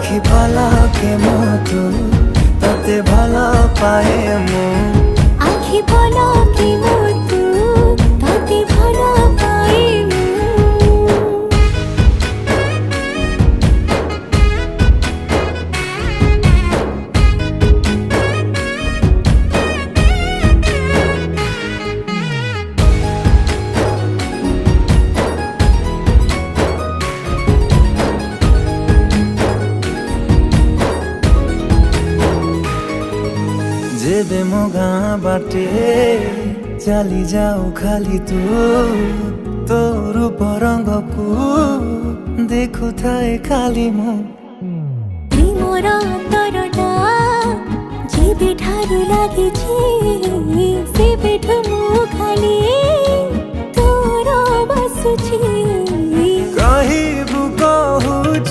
আখি পলকে মতো তাতে ভালো পায়ে মন। আখি পলকে মতো তাতে ভালো পায়ে जेबे मोगा बाटे चली जाओ खाली तू तो रूप रंग को देखु थाए खाली मो प्रेमर अंतरटा जेबे ठारू लागिछि सेबेठु मु खाली तोर बसुछि